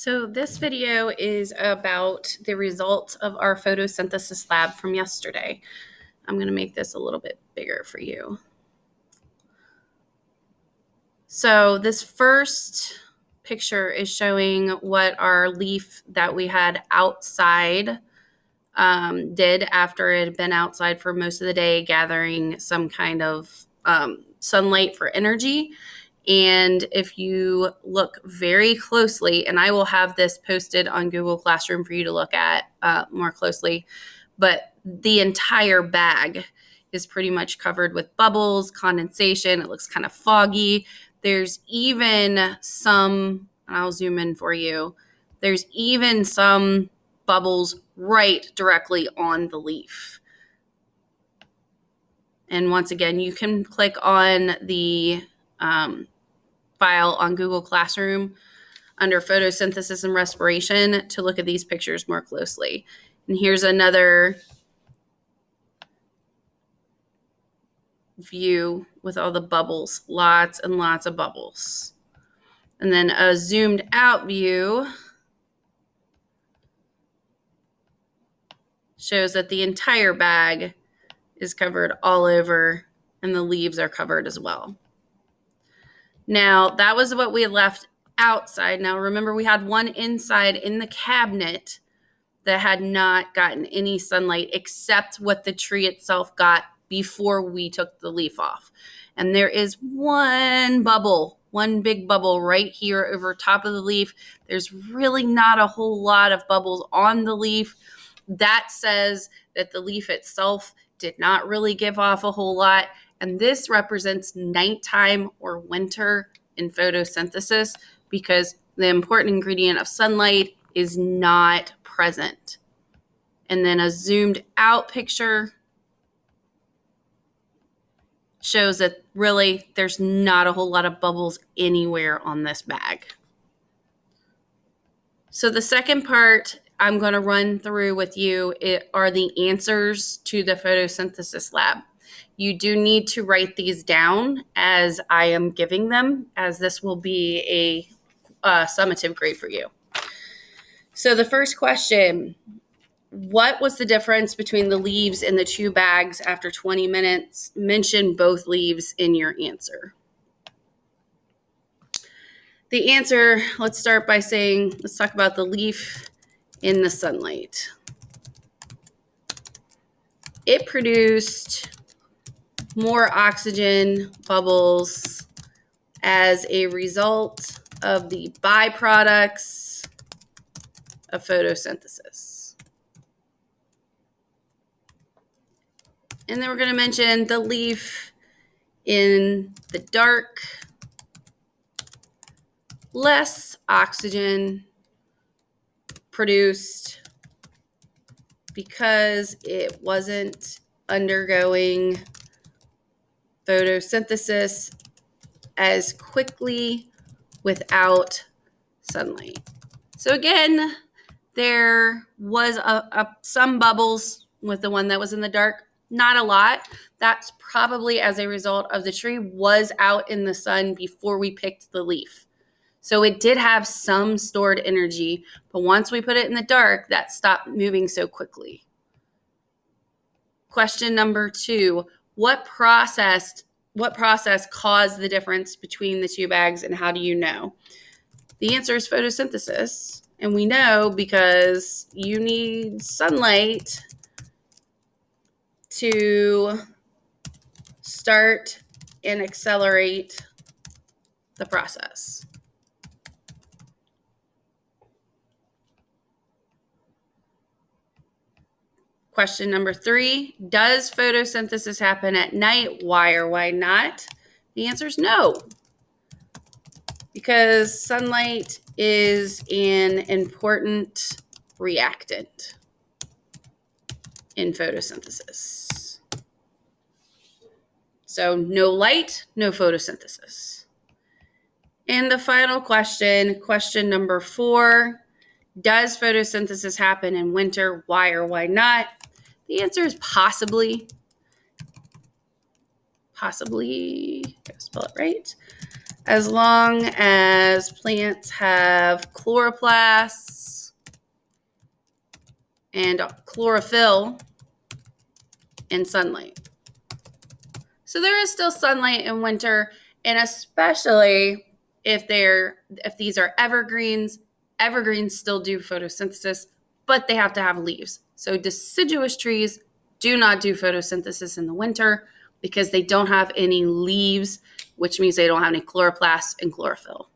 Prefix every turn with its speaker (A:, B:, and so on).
A: So this video is about the results of our photosynthesis lab from yesterday. I'm going to make this a little bit bigger for you. So this first picture is showing what our leaf that we had outside did after it had been outside for most of the day, gathering some kind of sunlight for energy. And if you look very closely, and I will have this posted on Google Classroom for you to look at more closely, but the entire bag is pretty much covered with bubbles, condensation. It looks kind of foggy. There's even some, I'll zoom in for you, there's even some bubbles right directly on the leaf. And once again, you can click on the file on Google Classroom under photosynthesis and respiration to look at these pictures more closely. And here's another view with all the bubbles, lots and lots of bubbles. And then a zoomed out view shows that the entire bag is covered all over and the leaves are covered as well. Now, that was what we had left outside. Now, remember, we had one inside in the cabinet that had not gotten any sunlight except what the tree itself got before we took the leaf off. And there is one bubble, one big bubble right here over top of the leaf. There's really not a whole lot of bubbles on the leaf. That says that the leaf itself did not really give off a whole lot. And this represents nighttime or winter in photosynthesis because the important ingredient of sunlight is not present. And then a zoomed out picture shows that really there's not a whole lot of bubbles anywhere on this bag. So the second part I'm going to run through with you are the answers to the photosynthesis lab. You do need to write these down as I am giving them, as this will be a summative grade for you. So the first question, what was the difference between the leaves in the two bags after 20 minutes? Mention both leaves in your answer. The answer, let's start by saying, let's talk about the leaf in the sunlight. It produced more oxygen bubbles as a result of the byproducts of photosynthesis. And then we're going to mention the leaf in the dark, less oxygen produced because it wasn't undergoing photosynthesis as quickly without sunlight. So again, there was some bubbles with the one that was in the dark, not a lot. That's probably as a result of the tree was out in the sun before we picked the leaf. So it did have some stored energy, but once we put it in the dark, that stopped moving so quickly. Question number 2, what process caused the difference between the two bags and how do you know? The answer is photosynthesis, and we know because you need sunlight to start and accelerate the process. Question number 3, does photosynthesis happen at night? Why or why not? The answer is no, because sunlight is an important reactant in photosynthesis. So no light, no photosynthesis. And the final question, question number 4, does photosynthesis happen in winter? Why or why not? The answer is possibly. Possibly, gotta spell it right. as long as plants have chloroplasts and chlorophyll and sunlight. So there is still sunlight in winter, and especially if these are evergreens, evergreens still do photosynthesis, but they have to have leaves. So deciduous trees do not do photosynthesis in the winter because they don't have any leaves, which means they don't have any chloroplasts and chlorophyll.